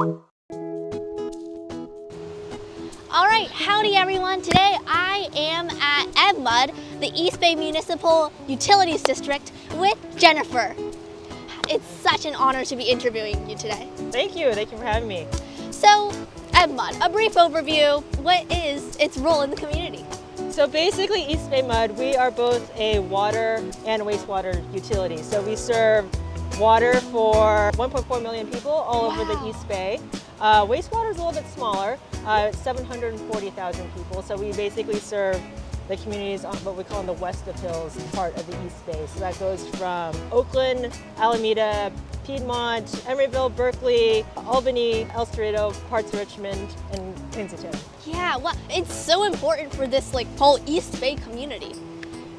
All right, howdy everyone. Today I am at EBMUD, the East Bay Municipal Utilities District, with Jennifer. It's such an honor to be interviewing you today. Thank you for having me. So, EBMUD, a brief overview, what is its role in the community? So basically East Bay MUD, we are both a water and wastewater utility. So we serve water for 1.4 million people all over the East Bay. Wastewater is a little bit smaller, it's 740,000 people. So we basically serve the communities on what we call the west of hills part of the East Bay. So that goes from Oakland, Alameda, Piedmont, Emeryville, Berkeley, Albany, El Cerrito, parts of Richmond, and Kensington. Yeah, well, it's so important for this whole East Bay community.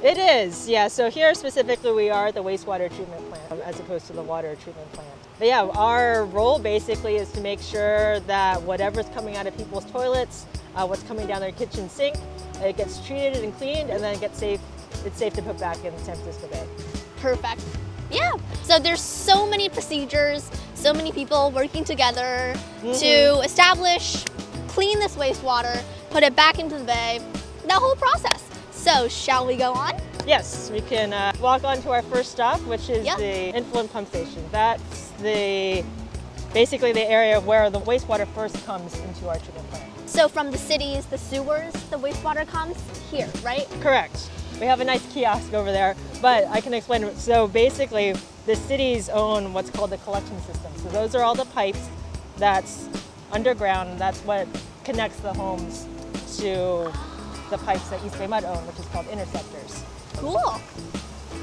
It is, yeah. So here specifically we are at the wastewater treatment plant as opposed to the water treatment plant. But yeah, our role basically is to make sure that whatever's coming out of people's toilets, what's coming down their kitchen sink, it gets treated and cleaned, and then it's safe to put back in San Francisco Bay. Perfect. Yeah, so there's so many procedures, so many people working together to establish, clean this wastewater, put it back into the bay, that whole process. So shall we go on? Yes, we can walk on to our first stop, which is the influent pump station. That's basically the area where the wastewater first comes into our treatment plant. So from the cities, the sewers, the wastewater comes here, right? Correct. We have a nice kiosk over there, but I can explain it. So basically, the cities own what's called the collection system. So those are all the pipes that's underground, and that's what connects the homes to the pipes that East Bay MUD own, which is called interceptors. Cool.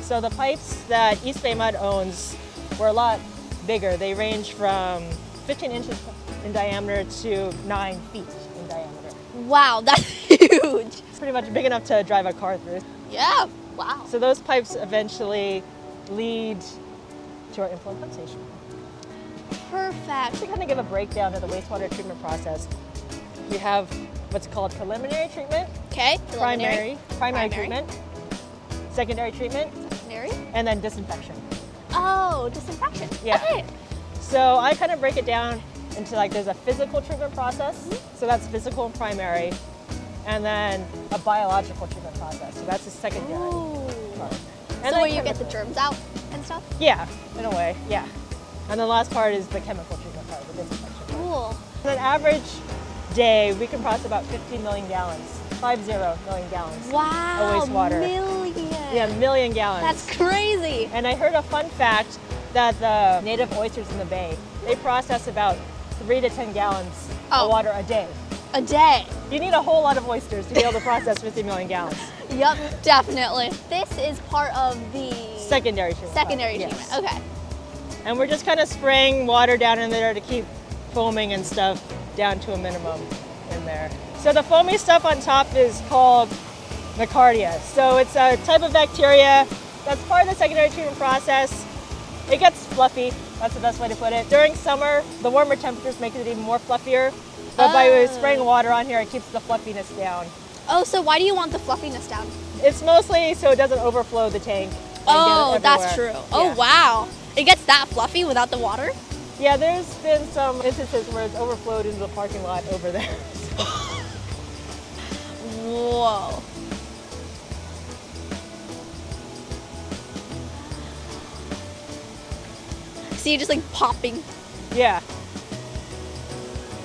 So the pipes that East Bay MUD owns were a lot bigger. They range from 15 inches in diameter to 9 feet in diameter. Wow, that's huge. It's pretty much big enough to drive a car through. Yeah, wow. So those pipes eventually lead to our influent pump station. Perfect. To kind of give a breakdown of the wastewater treatment process, we have what's called preliminary treatment, primary treatment, secondary treatment, and then disinfection. Oh, disinfection. Yeah. Okay. So I kind of break it down into there's a physical treatment process, so that's physical and primary, and then a biological treatment process, so that's a secondary part. And so where you get the germs out and stuff? Yeah, in a way, yeah. And the last part is the chemical treatment part, the disinfection part. Cool. On an average day, we can process about 50 million gallons, 50 million gallons of wastewater. Million. Yeah, million gallons. That's crazy. And I heard a fun fact that the native oysters in the bay, they process about 3 to 10 gallons of water a day. A day. You need a whole lot of oysters to be able to process 50 million gallons. Yep, definitely. This is part of the secondary treatment. Yes. Okay. And we're just kind of spraying water down in there to keep foaming and stuff down to a minimum in there. So the foamy stuff on top is called Nocardia. So it's a type of bacteria that's part of the secondary treatment process. It gets fluffy, that's the best way to put it. During summer, the warmer temperatures make it even more fluffier. But by spraying water on here, it keeps the fluffiness down. Oh, so why do you want the fluffiness down? It's mostly so it doesn't overflow the tank. Oh, that's true. Yeah. Oh, wow. It gets that fluffy without the water? Yeah, there's been some instances where it's overflowed into the parking lot over there. Whoa. See, just popping. Yeah.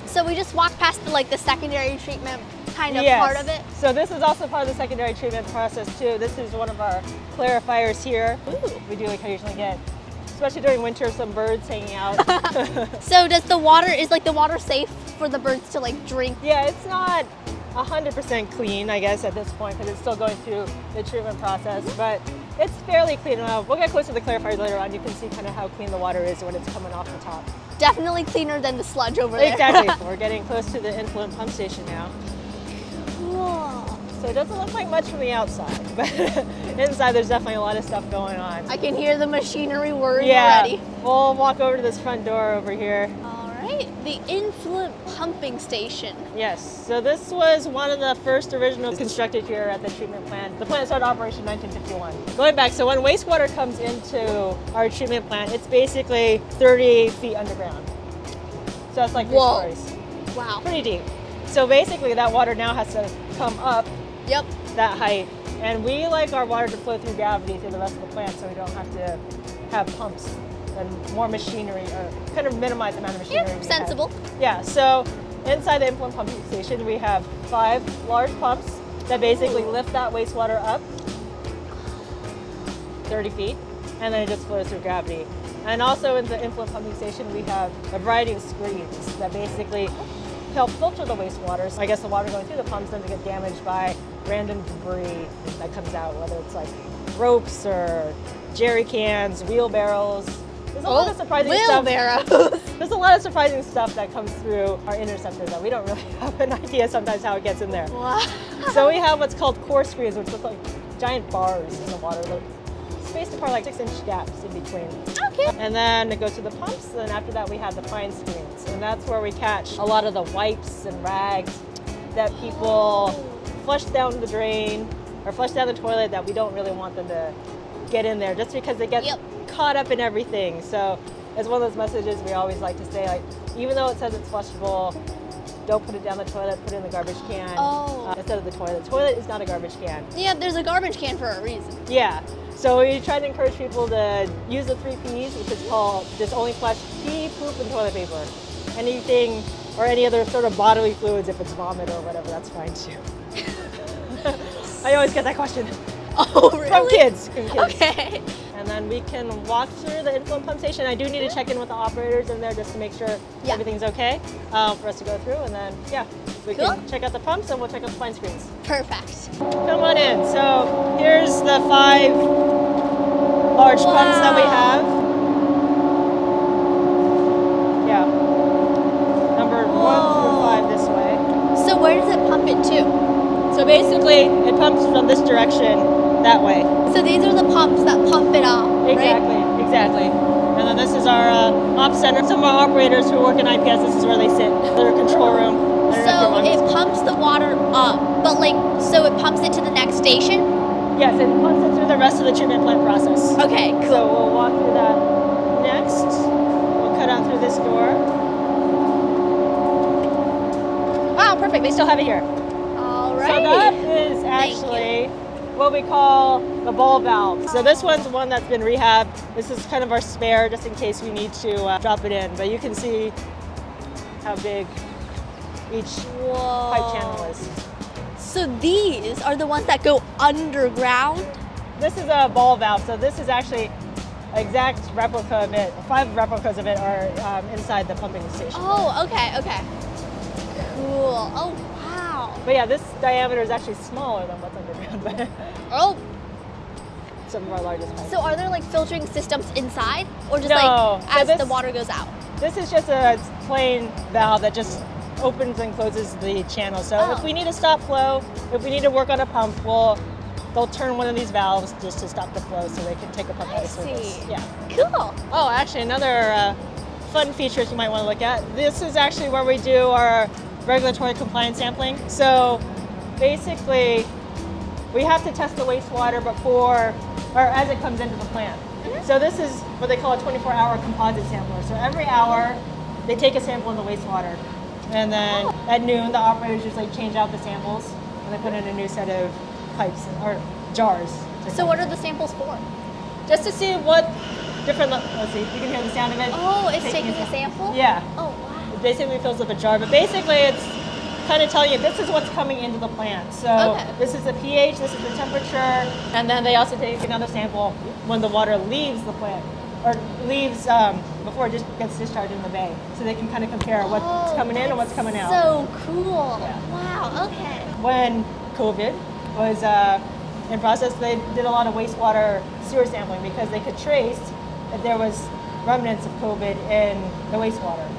So we just walked past the secondary treatment kind of part of it? So this is also part of the secondary treatment process too. This is one of our clarifiers here. Ooh. We do occasionally get, especially during winter, some birds hanging out. So is the water safe for the birds to drink? Yeah, it's not 100% clean, I guess, at this point, because it's still going through the treatment process, but it's fairly clean. We'll get closer to the clarifiers later on. You can see kind of how clean the water is when it's coming off the top. Definitely cleaner than the sludge over there. Exactly. We're getting close to the influent pump station now. Cool. So it doesn't look like much from the outside, but inside there's definitely a lot of stuff going on. I can hear the machinery whirring already. We'll walk over to this front door over here. All right, the influent pumping station. Yes, so this was one of the first originals constructed here at the treatment plant. The plant started operation in 1951. Going back, so when wastewater comes into our treatment plant, it's basically 30 feet underground. So that's like 3 Whoa. stories. Wow. Pretty deep. So basically that water now has to come up Yep. that height. And we like our water to flow through gravity through the rest of the plant so we don't have to have pumps and more machinery, or kind of minimize the amount of machinery. Yep. we Sensible. have. Yeah, so inside the influent pumping station we have 5 large pumps that basically lift that wastewater up 30 feet, and then it just flows through gravity. And also in the influent pumping station we have a variety of screens that basically help filter the wastewater. So I guess the water going through the pumps doesn't get damaged by random debris that comes out, whether it's like ropes or jerry cans, wheelbarrows. There's a lot of surprising stuff. Wheelbarrows. There's a lot of surprising stuff that comes through our interceptor that we don't really have an idea sometimes how it gets in there. Wow. So we have what's called core screens, which look like giant bars in the water, like spaced apart like 6-inch gaps in between. Okay. And then it goes to the pumps, and then after that we have the fine screens. And that's where we catch a lot of the wipes and rags that people flush down the drain or flush down the toilet that we don't really want them to get in there just because they get caught up in everything. So it's one of those messages we always like to say, like, even though it says it's flushable, don't put it down the toilet, put it in the garbage can instead of the toilet. Toilet is not a garbage can. Yeah, there's a garbage can for a reason. Yeah. So we try to encourage people to use the 3 Ps, which is called just only flush pee, poop, and toilet paper. Anything or any other sort of bodily fluids, if it's vomit or whatever, that's fine too. I always get that question. Oh, really? From kids. Okay. And then we can walk through the influent pump station. I do need to check in with the operators in there just to make sure everything's okay for us to go through. And then, we can check out the pumps and we'll check out the fine screens. Perfect. Come on in. So here's the 5 large pumps that we have. Yeah. Number 1 through 5 this way. So where does it pump it to? So basically, it pumps from this direction that way. So these are the pumps that pump it out, Exactly, right? exactly. And then this is our ops center. Some of our operators who work in IPS, this is where they sit, their control room. So it pumps the water up, but so it pumps it to the next station? Yes, it pumps it through the rest of the treatment plant process. Okay, cool. So we'll walk through that next. We'll cut out through this door. Wow, perfect. They still have it here. All right. So that is actually what we call the ball valve. So this one's one that's been rehabbed. This is kind of our spare just in case we need to drop it in. But you can see how big each pipe channel is. So these are the ones that go underground? This is a ball valve. So this is actually an exact replica of it. 5 replicas of it are inside the pumping station. Oh, okay, okay. Cool. Oh, wow. But yeah, this diameter is actually smaller than what's underground. But Oh, some of our largest pipes. so are there like filtering systems inside? Or just No. like as So the water goes out? This is just a plain valve that just opens and closes the channel. So if we need to stop flow, if we need to work on a pump, they'll turn one of these valves just to stop the flow so they can take a pump out of service. Yeah. Cool. Oh, actually another fun features you might want to look at. This is actually where we do our regulatory compliance sampling. So basically, we have to test the wastewater before, or as it comes into the plant. So this is what they call a 24-hour composite sampler. So every hour, they take a sample of the wastewater. And then at noon, the operators usually change out the samples and they put in a new set of pipes or jars. So what are the samples for? Just to see what different, let's see, you can hear the sound of it. Oh, it's taking a sample? Yeah. Oh, wow. It basically fills up a jar, but basically it's kind of telling you this is what's coming into the plant. So this is the pH, this is the temperature, and then they also take another sample when the water leaves the plant, or leaves before it just gets discharged in the bay. So they can kind of compare what's coming in and what's coming out. So cool. Yeah. Wow, okay. When COVID was in process, they did a lot of wastewater sewer sampling because they could trace if there was remnants of COVID in the wastewater.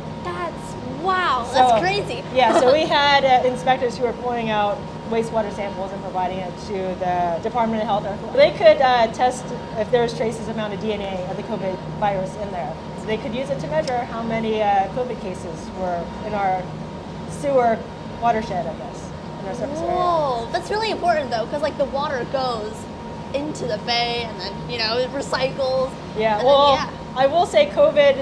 Wow, So, that's crazy. Yeah, so we had inspectors who were pulling out wastewater samples and providing it to the Department of Health. They could test if there was traces amount of DNA of the COVID virus in there. So they could use it to measure how many COVID cases were in our sewer watershed, I guess, in our surface area. Whoa, that's really important though, because like the water goes into the bay and then, it recycles. Yeah, and well, then, I will say COVID,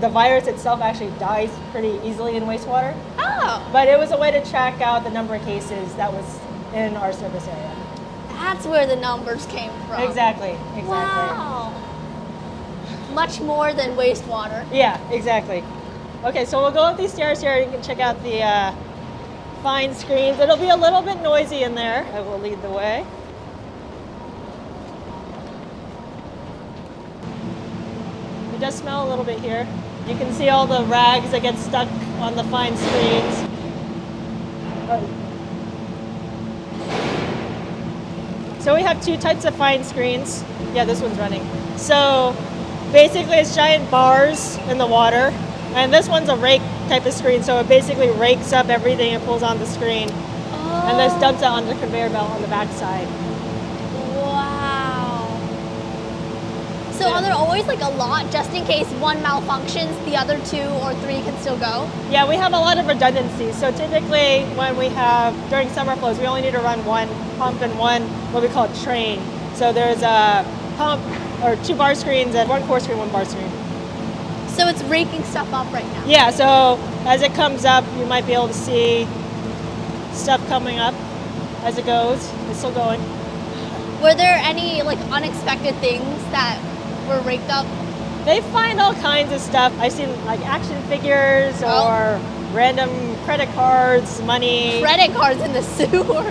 the virus itself actually dies pretty easily in wastewater. Oh, But it was a way to track out the number of cases that was in our service area. that's where the numbers came from. Exactly. Wow. Much more than wastewater. Yeah, exactly. Okay, so we'll go up these stairs here and you can check out the fine screens. It'll be a little bit noisy in there. I will lead the way. It does smell a little bit here. You can see all the rags that get stuck on the fine screens. So we have two types of fine screens. Yeah, this one's running. So basically it's giant bars in the water, and this one's a rake type of screen, so it basically rakes up everything and pulls on the screen, and this dumps it on the conveyor belt on the back side. Wow. So are there always like a lot, just in case one malfunctions, the other 2 or 3 can still go? Yeah, we have a lot of redundancy. So typically when we have, during summer flows, we only need to run one pump and one, what we call a train. So there's a pump, or 2 bar screens, and 1 core screen, 1 bar screen. So it's raking stuff up right now? Yeah, so as it comes up, you might be able to see stuff coming up as it goes. It's still going. Were there any like unexpected things that were raked up? They find all kinds of stuff. I've seen like action figures or random credit cards, money. Credit cards in the sewer.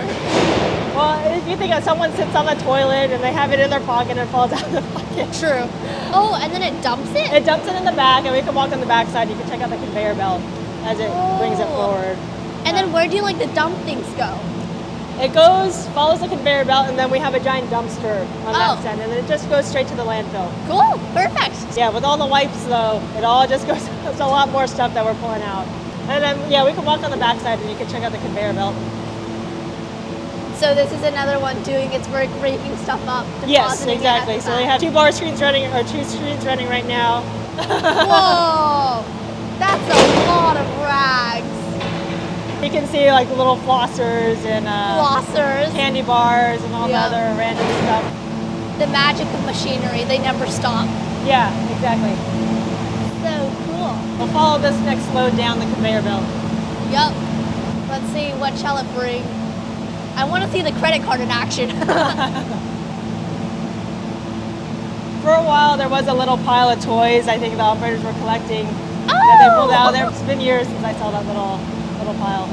Well, if you think of someone sits on the toilet and they have it in their pocket and it falls out of the pocket. True. Oh, and then it dumps it? It dumps it in the back, and we can walk on the back side. You can check out the conveyor belt as it brings it forward. And then where do you like the dump things go? It goes, follows the conveyor belt, and then we have a giant dumpster on that side, and then it just goes straight to the landfill. Cool, perfect. Yeah, with all the wipes though, it all just goes, it's a lot more stuff that we're pulling out. And then, yeah, we can walk on the back side and you can check out the conveyor belt. So this is another one doing its work, raking stuff up. Yes, exactly. So they have 2 bar screens running, or 2 screens running right now. Whoa, that's a lot of rags. You can see like the little flossers and Flossers. candy bars and all the other random stuff. The magic of machinery, they never stop. Yeah, exactly. So cool. We'll follow this next load down the conveyor belt. Yup. Let's see, what shall it bring? I want to see the credit card in action. For a while, there was a little pile of toys I think the operators were collecting that they pulled out of there. It's been years since I saw that little pile.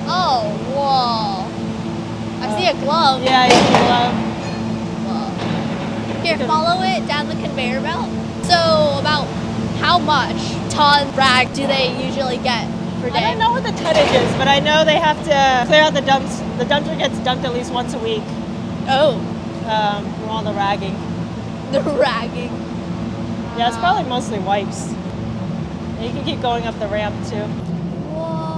Oh, whoa. I see a glove. Yeah, I see a glove. Whoa. Here, follow it down the conveyor belt. So about how much ton rag do they usually get per day? I don't know what the tonnage is, but I know they have to clear out the dumps. The dumpster gets dumped at least once a week. Oh. From all the ragging. The ragging. Yeah, it's probably mostly wipes. And you can keep going up the ramp too. Whoa.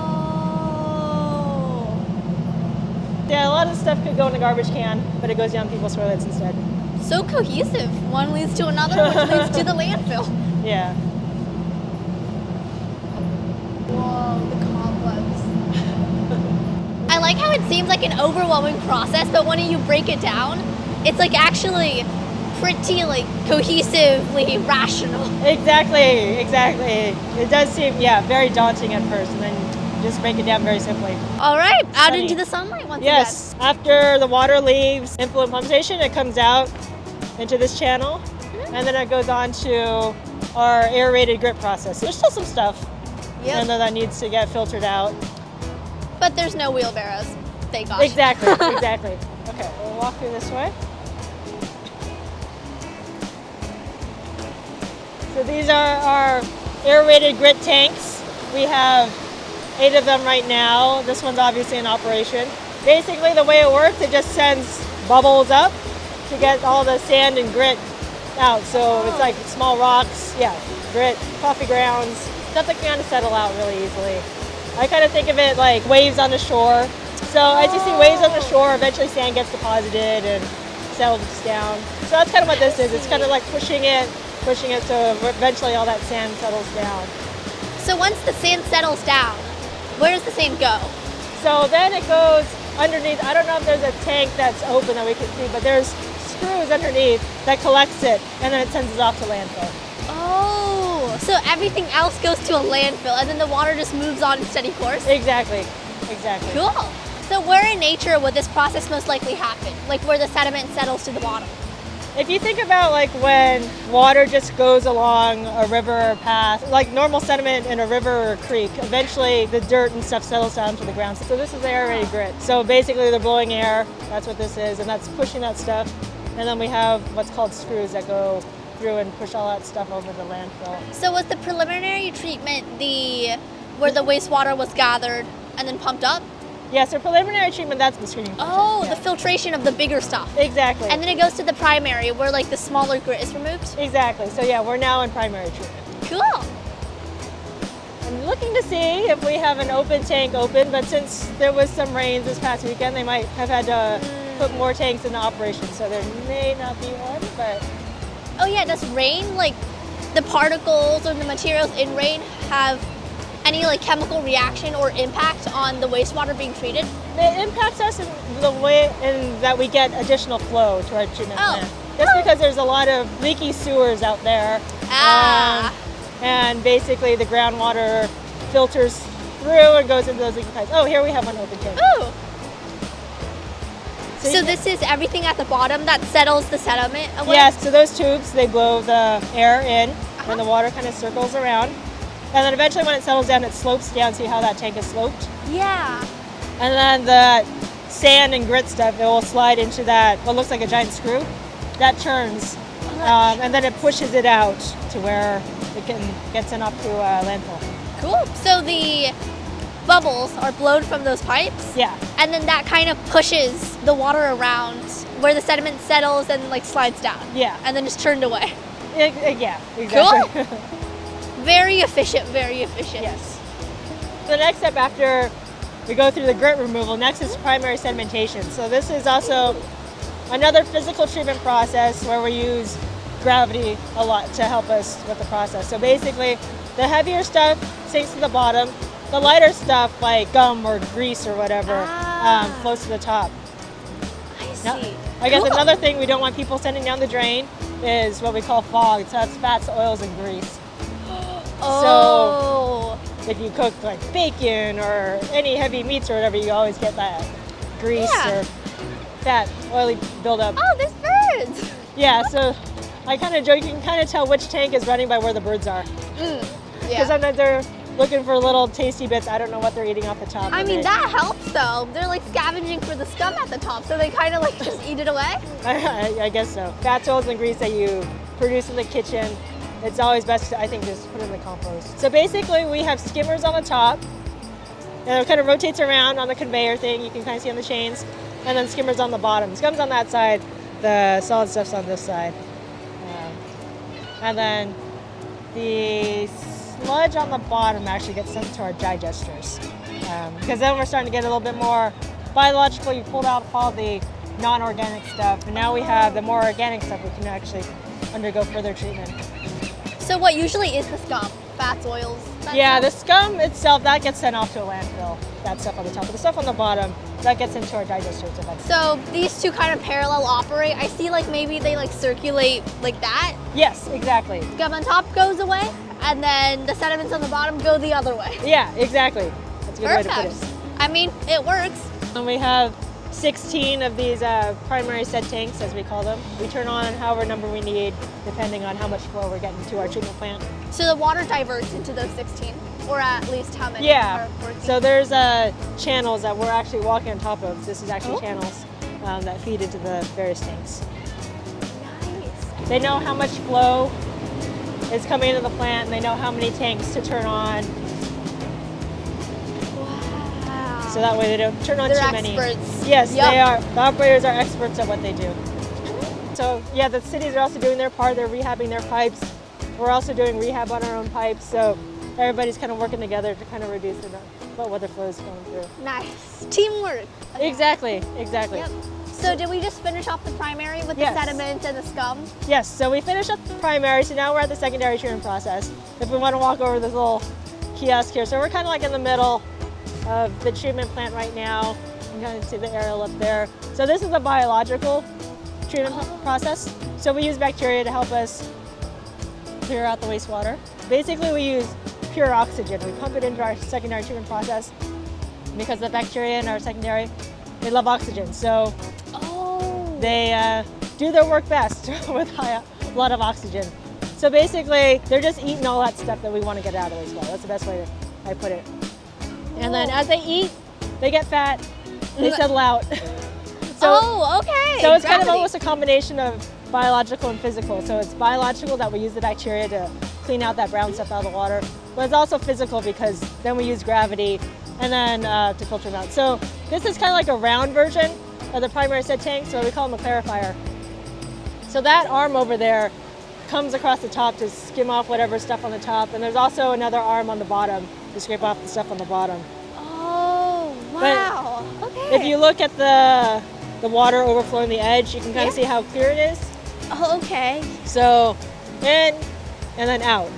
Yeah, a lot of stuff could go in a garbage can, but it goes down people's toilets instead. So cohesive. One leads to another, which leads to the landfill. Yeah. Whoa, the cobwebs. I like how it seems like an overwhelming process, but when you break it down, it's like actually pretty like cohesively rational. Exactly. It does seem, very daunting at first, and then just break it down very simply. All right, out into the sunlight once again. Yes, after the water leaves influent pump station, it comes out into this channel, and then it goes on to our aerated grit process. There's still some stuff in there that needs to get filtered out. But there's no wheelbarrows, thank gosh. Exactly. Okay, we'll walk through this way. So these are our aerated grit tanks. We have 8 of them right now. This one's obviously in operation. Basically the way it works, it just sends bubbles up to get all the sand and grit out. So it's like small rocks, grit, coffee grounds, stuff that can kind of settle out really easily. I kind of think of it like waves on the shore. So as you see waves on the shore, eventually sand gets deposited and settles down. So that's kind of what this is. It's kind of like pushing it so eventually all that sand settles down. So once the sand settles down, where does the sand go? So then it goes underneath. I don't know if there's a tank that's open that we can see, but there's screws underneath that collects it, and then it sends it off to landfill. Oh, So everything else goes to a landfill and then the water just moves on in steady course? Exactly, exactly. Cool. So where in nature would this process most likely happen? Like where the sediment settles to the bottom? If you think about like when water just goes along a river or path, like normal sediment in a river or a creek, eventually the dirt and stuff settles down to the ground. So this is aerated grit. So basically they're blowing air, that's what this is, and that's pushing that stuff. And then we have what's called screws that go through and push all that stuff over the landfill. So was the preliminary treatment where the wastewater was gathered and then pumped up? Yeah, so preliminary treatment, that's the screening process. Oh, yeah. The filtration of the bigger stuff. Exactly. And then it goes to the primary where like the smaller grit is removed? Exactly. So yeah, we're now in primary treatment. Cool. I'm looking to see if we have an open tank open, but since there was some rains this past weekend, they might have had to put more tanks into operation, so there may not be one, but... Oh yeah, does rain, like the particles or the materials in rain have any like chemical reaction or impact on the wastewater being treated? It impacts us in the way in that we get additional flow to our treatment plant. Just because there's a lot of leaky sewers out there. And basically the groundwater filters through and goes into those leaky pipes. Oh, here we have one open tank. Ooh. So this is everything at the bottom that settles the sediment away? Yes, so those tubes, they blow the air in and the water kind of circles around. And then eventually when it settles down, it slopes down. See how that tank is sloped? Yeah. And then the sand and grit stuff, it will slide into that, what looks like a giant screw. That turns, and then it pushes it out to where it gets sent off to a landfill. Cool. So the bubbles are blown from those pipes? Yeah. And then that kind of pushes the water around where the sediment settles and like slides down? Yeah. And then just turned away? Yeah, exactly. Cool. Very efficient, very efficient. Yes. The next step after we go through the grit removal, next is primary sedimentation. So this is also another physical treatment process where we use gravity a lot to help us with the process. So basically, the heavier stuff sinks to the bottom. The lighter stuff, like gum or grease or whatever, floats to the top. I see. Now, I guess another thing we don't want people sending down the drain is what we call fog. So that's fats, oils, and grease. Oh. So if you cook like bacon or any heavy meats or whatever, you always get that grease or fat, oily buildup. Oh, there's birds. Yeah, so I kind of joke, you can kind of tell which tank is running by where the birds are. Because sometimes they're looking for little tasty bits. I don't know what they're eating off the top. I mean, that helps though. They're like scavenging for the scum at the top, so they kind of like just eat it away? I guess so. Fats, oils, and grease that you produce in the kitchen, it's always best to, I think, just put it in the compost. So basically we have skimmers on the top, and it kind of rotates around on the conveyor thing, you can kind of see on the chains, and then skimmers on the bottom. Scum's on that side, the solid stuff's on this side. And then the sludge on the bottom actually gets sent to our digesters. Because then we're starting to get a little bit more biological. You pulled out all the non-organic stuff, and now we have the more organic stuff we can actually undergo further treatment. So what usually is the scum? Fats, oils? Yeah, the scum itself, that gets sent off to a landfill. That stuff on the top. But the stuff on the bottom, that gets into our digesters eventually. So these two kind of parallel operate. I see like maybe they like circulate like that. Yes, exactly. Scum on top goes away, and then the sediments on the bottom go the other way. Yeah, exactly. That's a good way to put it. I mean, it works. And we have 16 of these primary set tanks, as we call them. We turn on however number we need, depending on how much flow we're getting to our treatment plant. So the water diverts into those 16, or at least how many are working? So there's channels that we're actually walking on top of. This is actually channels that feed into the various tanks. Nice. They know how much flow is coming into the plant, and they know how many tanks to turn on. Wow. So that way they don't turn on too many. They're experts. Yes, they are. The operators are experts at what they do. So yeah, the cities are also doing their part. They're rehabbing their pipes. We're also doing rehab on our own pipes. So everybody's kind of working together to kind of reduce what weather flow is going through. Nice. Teamwork. Okay. Exactly, exactly. Yep. So did we just finish off the primary with the sediment and the scum? Yes, so we finished up the primary, so now we're at the secondary treatment process. If we want to walk over this little kiosk here. So we're kind of like in the middle of the treatment plant right now. You can kind of see the aerial up there. So this is a biological treatment process. So we use bacteria to help us clear out the wastewater. Basically, we use pure oxygen. We pump it into our secondary treatment process because the bacteria in our secondary, they love oxygen. So they do their work best with a lot of oxygen. So basically, they're just eating all that stuff that we want to get out of the wastewater. That's the best way I put it. And then as they eat, they get fat, they settle out. Okay. So it's kind of almost a combination of biological and physical. So it's biological that we use the bacteria to clean out that brown stuff out of the water, but it's also physical because then we use gravity and then to filter them out. So this is kind of like a round version of the primary set tank, so we call them a clarifier. So that arm over there comes across the top to skim off whatever stuff on the top, and there's also another arm on the bottom to scrape off the stuff on the bottom. Oh, wow. But okay. if you look at the water overflowing the edge, you can kind of see how clear it is. Oh, okay. So, and then out.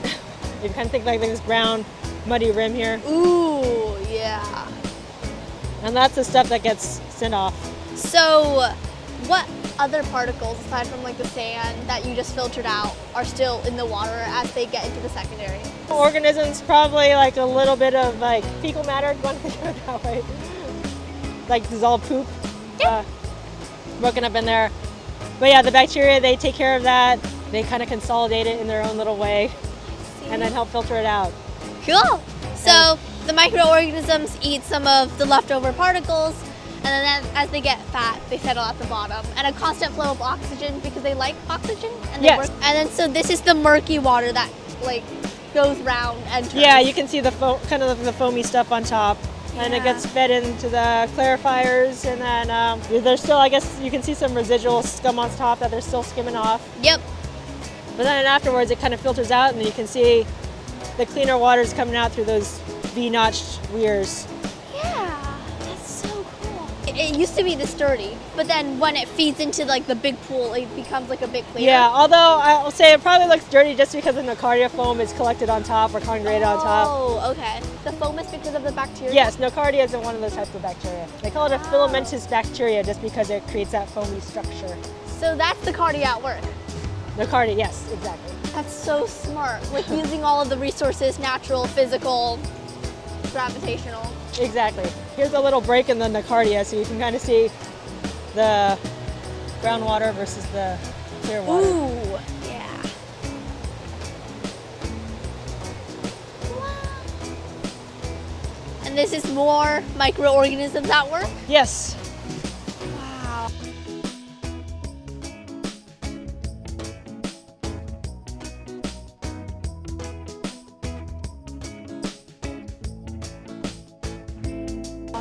You kind of think like this brown, muddy rim here. Ooh, yeah. And that's the stuff that gets sent off. So, what other particles, aside from like the sand that you just filtered out, are still in the water as they get into the secondary? Organisms, probably like a little bit of like fecal matter, if you want to think of it that way. Like dissolved poop. Yeah. Broken up in there. But yeah, the bacteria, they take care of that. They kind of consolidate it in their own little way and then help filter it out. Cool. So the microorganisms eat some of the leftover particles, and then as they get fat, they settle at the bottom. And a constant flow of oxygen because they like oxygen. And they work. And then so this is the murky water that like goes round and turns. Yeah, you can see the kind of the foamy stuff on top. And it gets fed into the clarifiers, and then there's still, I guess you can see some residual scum on top that they're still skimming off. Yep. But then afterwards it kind of filters out, and then you can see the cleaner waters coming out through those V-notched weirs. Yeah, that's so cool. It used to be this dirty, but then when it feeds into like the big pool, it becomes like a bit cleaner. Yeah, although I'll say it probably looks dirty just because the nocardia foam is collected on top or congregated on top. Oh, okay. The foam is because of the bacteria? Yes, nocardia isn't one of those types of bacteria. They call it a filamentous bacteria just because it creates that foamy structure. So that's the cardia at work? Nocardia, yes, exactly. That's so smart. Like using all of the resources, natural, physical, gravitational. Exactly. Here's a little break in the nocardia so you can kind of see the groundwater versus the clear water. Ooh, yeah. Wow. And this is more microorganisms at work? Yes. Wow.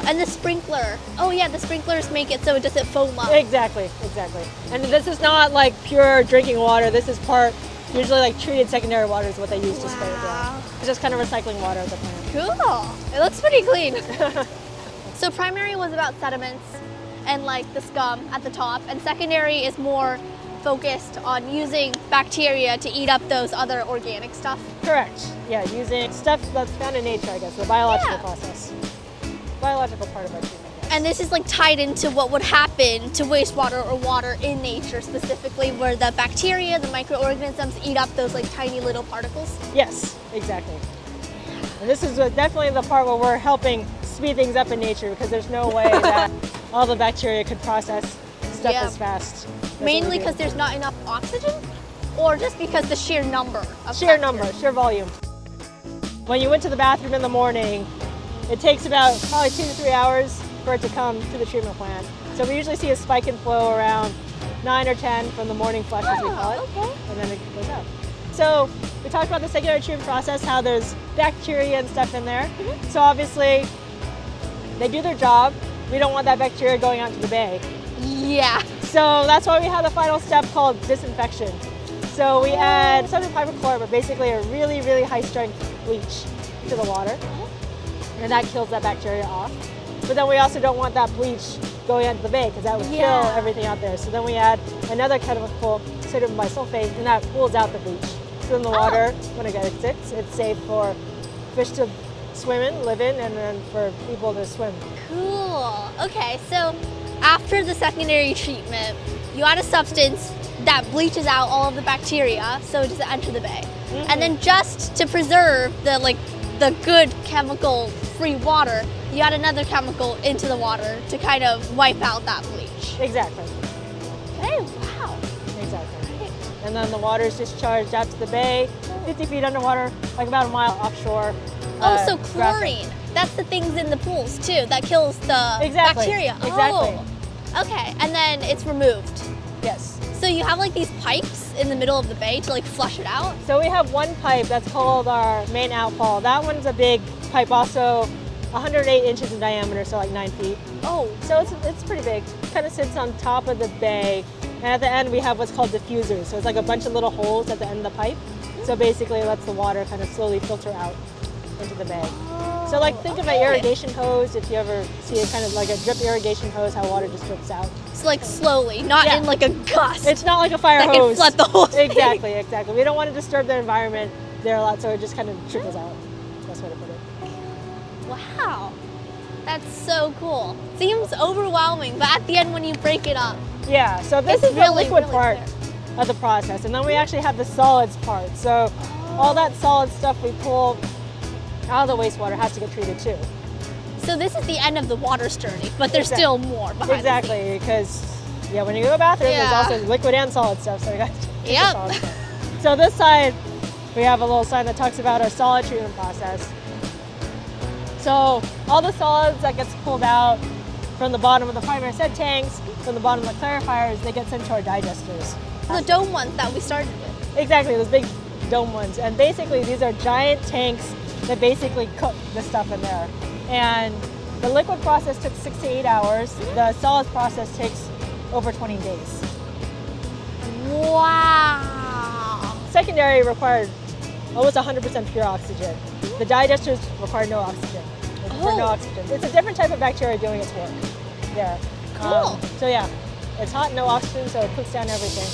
And the sprinkler. Oh yeah, the sprinklers make it so it doesn't foam up. Exactly, exactly. And this is not like pure drinking water. This is usually like treated secondary water is what they use to spray it down. It's just kind of recycling water at the plant. Cool. It looks pretty clean. So primary was about sediments and like the scum at the top, and secondary is more focused on using bacteria to eat up those other organic stuff. Correct. Yeah, using stuff that's found in nature, I guess, the biological process. Biological part of our treatment. Yes. And this is like tied into what would happen to wastewater or water in nature, specifically where the bacteria, the microorganisms eat up those like tiny little particles. Yes, exactly. And this is definitely the part where we're helping speed things up in nature because there's no way that all the bacteria could process stuff as fast. Mainly because there's not enough oxygen, or just because the sheer number of sheer volume. When you went to the bathroom in the morning, it takes about probably 2 to 3 hours for it to come to the treatment plant. So we usually see a spike in flow around 9 or 10 from the morning flush, as we call it, and then it goes up. So we talked about the secondary treatment process, how there's bacteria and stuff in there. So obviously, they do their job. We don't want that bacteria going out into the bay. Yeah. So that's why we have the final step called disinfection. So we add sodium hypochlorite, but basically a really, really high strength bleach to the water. And that kills that bacteria off. But then we also don't want that bleach going into the bay because that would kill everything out there. So then we add another chemical, sodium bisulfate, and that pulls out the bleach. So in the water, when it gets it's safe for fish to swim in, live in, and then for people to swim. Cool. Okay, so after the secondary treatment, you add a substance that bleaches out all of the bacteria so it doesn't enter the bay. And then just to preserve the good chemical-free water, you add another chemical into the water to kind of wipe out that bleach. Exactly. Okay, wow. Exactly. Right. And then the water is discharged out to the bay, 50 feet underwater, like about a mile offshore. Oh, so chlorine. That's the things in the pools too that kills the bacteria. Exactly. Oh, okay, and then it's removed. Yes. So you have like these pipes in the middle of the bay to like flush it out? So we have one pipe that's called our main outfall. That one's a big pipe, also 108 inches in diameter, so like 9 feet. Oh. So it's pretty big. Kind of sits on top of the bay. And at the end we have what's called diffusers. So it's like a bunch of little holes at the end of the pipe. So basically it lets the water kind of slowly filter out into the bay. So like think of an irrigation hose, if you ever see it kind of like a drip irrigation hose, how water just drips out. So like slowly, not in like a gust. It's not like a fire that hose. Can flood the whole thing. Exactly, exactly. We don't want to disturb the environment there a lot, so it just kind of trickles out. That's what I put it. Wow, that's so cool. Seems overwhelming, but at the end when you break it up. Yeah, so this is really, the liquid really part clear. of the process, and then we actually have the solids part. So all that solid stuff we pull out of the wastewater has to get treated too. So this is the end of the water's journey, but there's still more behind Exactly, because when you go to the bathroom, there's also liquid and solid stuff, so you got to take the solid stuff. So this side, we have a little sign that talks about our solid treatment process. So all the solids that gets pulled out from the bottom of the primary set tanks, from the bottom of the clarifiers, they get sent to our digesters. The dome ones that we started with. Exactly, those big dome ones. And basically these are giant tanks that basically cook the stuff in there. And the liquid process took 6 to 8 hours. The solids process takes over 20 days. Wow. Secondary required almost 100% pure oxygen. The digesters require no oxygen. No oxygen. It's a different type of bacteria doing its work there. Cool. So yeah, it's hot, no oxygen, so it cooks down everything.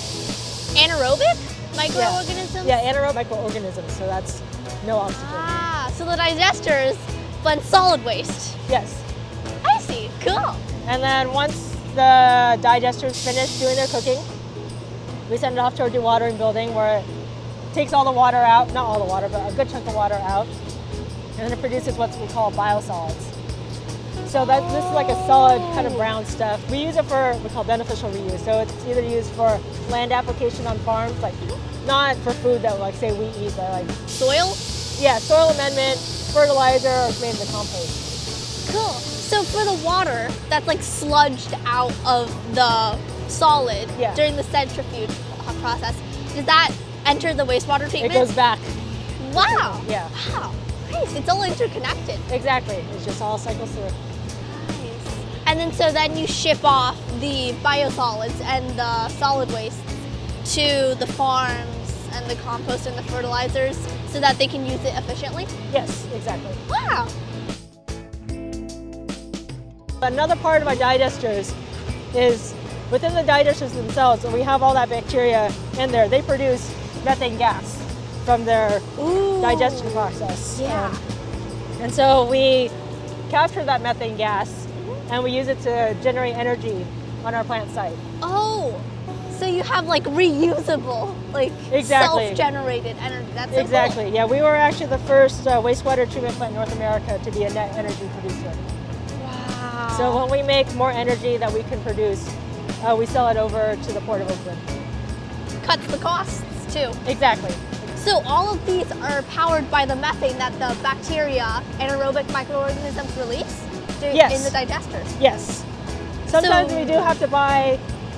Anaerobic microorganisms? Yeah, anaerobic microorganisms, so that's no oxygen. Ah, so the digesters blend solid waste. Yes. I see, cool. And then once the digesters finish doing their cooking, we send it off to our dewatering building where it takes all the water out, not all the water, but a good chunk of water out, and then it produces what we call biosolids. So this is like a solid kind of brown stuff. We use it for what we call beneficial reuse. So it's either used for land application on farms, like not for food that like say we eat, but like soil? Yeah, soil amendment, fertilizer, or it's made into compost. Cool. So for the water that's like sludged out of the solid during the centrifuge process, does that enter the wastewater treatment? It goes back. Wow. Yeah. Wow. Nice. It's all interconnected. Exactly. It's just all cycles through. Nice. And then you ship off the biosolids and the solid wastes to the farms and the compost and the fertilizers so that they can use it efficiently? Yes, exactly. Wow. Another part of our digesters is within the digesters themselves, when we have all that bacteria in there, they produce methane gas from their digestion process. Yeah. And so we capture that methane gas and we use it to generate energy on our plant site. Oh, so you have like reusable, like self-generated energy. That's so exactly. Cool. Yeah, we were actually the first wastewater treatment plant in North America to be a net energy producer. Wow. So when we make more energy that we can produce, we sell it over to the Port of Oakland. Cuts the costs too. Exactly. So all of these are powered by the methane that the bacteria, anaerobic microorganisms release in the digesters. Yes. Sometimes we do have to buy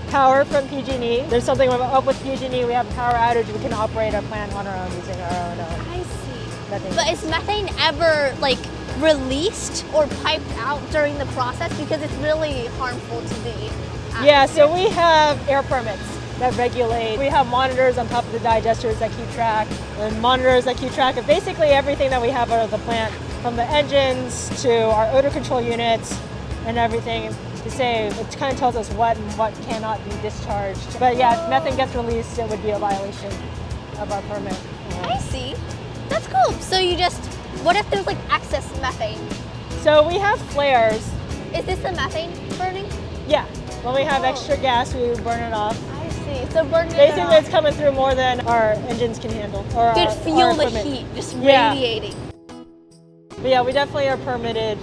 power from PG&E. There's something up with PG&E, we have a power outage, we can operate our plant on our own using our own I see. methane. But is methane ever like released or piped out during the process? Because it's really harmful to the atmosphere. Yeah, so we have air permits that regulate. We have monitors on top of the digesters that keep track, and monitors that keep track of basically everything that we have out of the plant, from the engines to our odor control units and everything. To say, it kind of tells us what and what cannot be discharged. But yeah, if methane gets released, it would be a violation of our permit. I see. That's cool. So what if there's like excess methane? So we have flares. Is this the methane burning? Yeah. When we have extra gas, we burn it off. I see. see. So burning Basically, it it's coming through more than our engines can handle. Or you our, could feel our the equipment. heat just Yeah. radiating. But yeah, we definitely are permitted.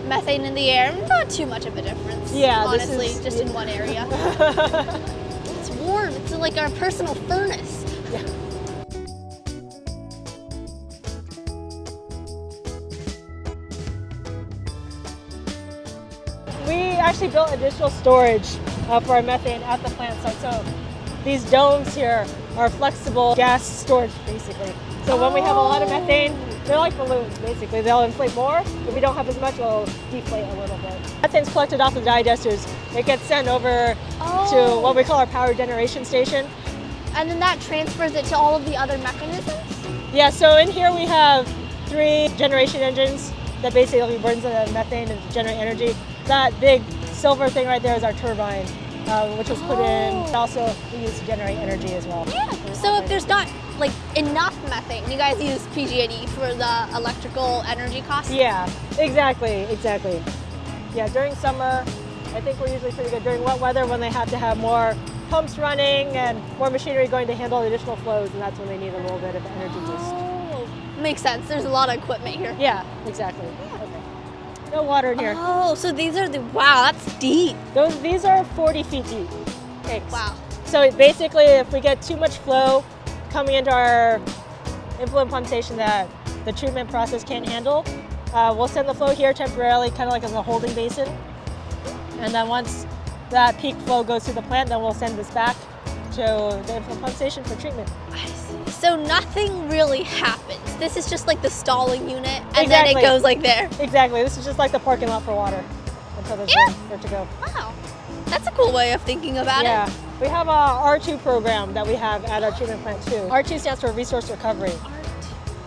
Methane in the air, not too much of a difference. Yeah, this honestly, is- just in one area. It's warm. It's like our personal furnace. Yeah. We actually built additional storage for our methane at the plant site. So these domes here are flexible gas storage, basically. So when we have a lot of methane, they're like balloons, basically. They'll inflate more. If we don't have as much, we'll deflate a little bit. Methane's collected off the digesters. It gets sent over to what we call our power generation station. And then that transfers it to all of the other mechanisms? Yeah, so in here we have 3 generation engines that basically burns the methane to generate energy. That big silver thing right there is our turbine, which was put in. Also, we use to generate energy as well. Yeah. So if there's not like enough methane, you guys use PG&E for the electrical energy costs? Yeah, exactly. Yeah, during summer, I think we're usually pretty good. During wet weather, when they have to have more pumps running and more machinery going to handle additional flows, and that's when they need a little bit of energy boost. Oh, makes sense. There's a lot of equipment here. Yeah, exactly. Okay. No water in here. Oh, so these are the, wow, that's deep. These are 40 feet deep tanks. Wow. So basically, if we get too much flow coming into our influent pump station that the treatment process can't handle, we'll send the flow here temporarily, kind of like as a holding basin. And then once that peak flow goes to the plant, then we'll send this back to the influent pump station for treatment. I see. So nothing really happens. This is just like the stalling unit, and Exactly. then it goes like there. Exactly. This is just like the parking lot for water until there's Yeah. room for it to go. Wow. That's a cool way of thinking about Yeah. it. We have a R2 program that we have at our treatment plant too. R2 stands for resource recovery.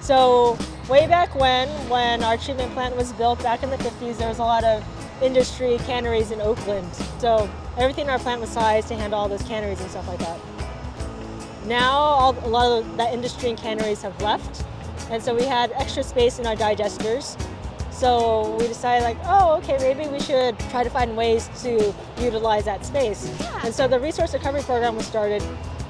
So way back when our treatment plant was built back in the 50s, there was a lot of industry canneries in Oakland. So everything in our plant was sized to handle all those canneries and stuff like that. Now a lot of that industry and canneries have left, and so we had extra space in our digesters. So we decided like, oh, okay, maybe we should try to find ways to utilize that space. Yeah. And so the resource recovery program was started.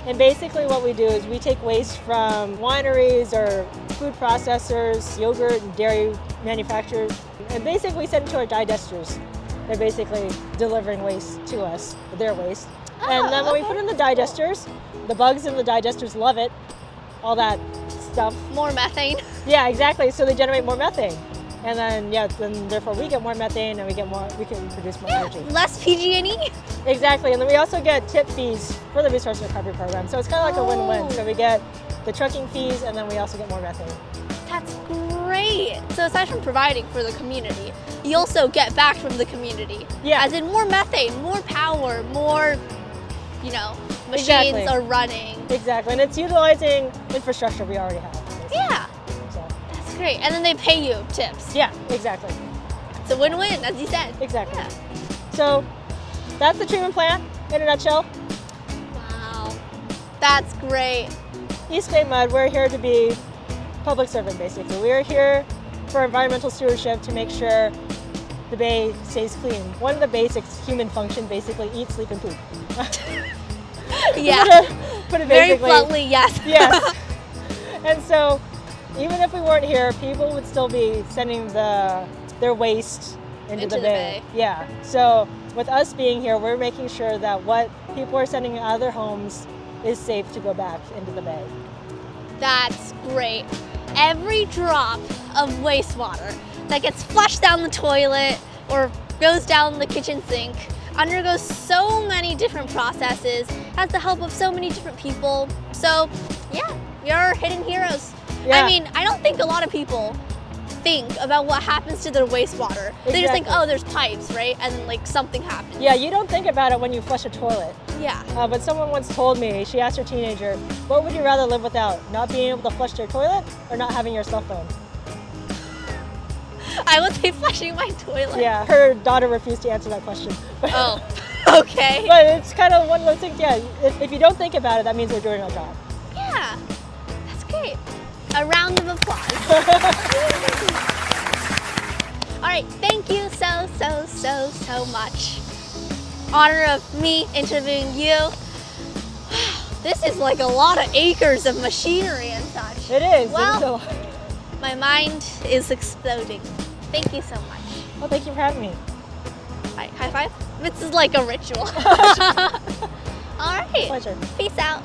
And basically what we do is we take waste from wineries or food processors, yogurt and dairy manufacturers, and basically send it to our digesters. They're basically delivering waste to us, their waste. And then when we put it in the digesters, the bugs in the digesters love it, all that stuff. More methane. Yeah, exactly. So they generate more methane. And then, yeah, then therefore we get more methane and we can produce more energy. Less PG&E. Exactly. And then we also get tip fees for the resource recovery program. So it's kind of like a win-win. So we get the trucking fees and then we also get more methane. That's great. So aside from providing for the community, you also get back from the community. Yeah. As in more methane, more power, more, you know, machines Exactly. are running. Exactly. And it's utilizing infrastructure we already have. basically. Yeah. So, That's great. And then they pay you tips. yeah, exactly. It's a win-win, as you said. Exactly. Yeah. So that's the treatment plant in a nutshell. Wow. That's great. East Bay Mud, we're here to be public servant, basically. We are here for environmental stewardship to make sure the bay stays clean. One of the basics, human function, basically eat, sleep, and poop. Yeah. Put it Very basically. bluntly, yes. Yes. And so, even if we weren't here, people would still be sending their waste into the bay. Yeah. So, with us being here, we're making sure that what people are sending out of their homes is safe to go back into the bay. That's great. Every drop of wastewater that gets flushed down the toilet or goes down the kitchen sink undergoes so many different processes, has the help of so many different people. So yeah, you're hidden heroes. Yeah. I mean, I don't think a lot of people think about what happens to their wastewater. They just think, Exactly. oh, there's pipes, right? And then like something happens. Yeah, you don't think about it when you flush a toilet. Yeah. But someone once told me, she asked her teenager, what would you rather live without? Not being able to flush your toilet or not having your cell phone? I would say flushing my toilet. Yeah, her daughter refused to answer that question. Oh, okay. But it's kind of one of those things, yeah, if you don't think about it, that means we're doing our job. Yeah, that's great. A round of applause. All right, thank you so much. Honor of me interviewing you. This is like a lot of acres of machinery and such. It is. Well, my mind is exploding. Thank you so much. Well, thank you for having me. High five? This is like a ritual. All right. Pleasure. Peace out.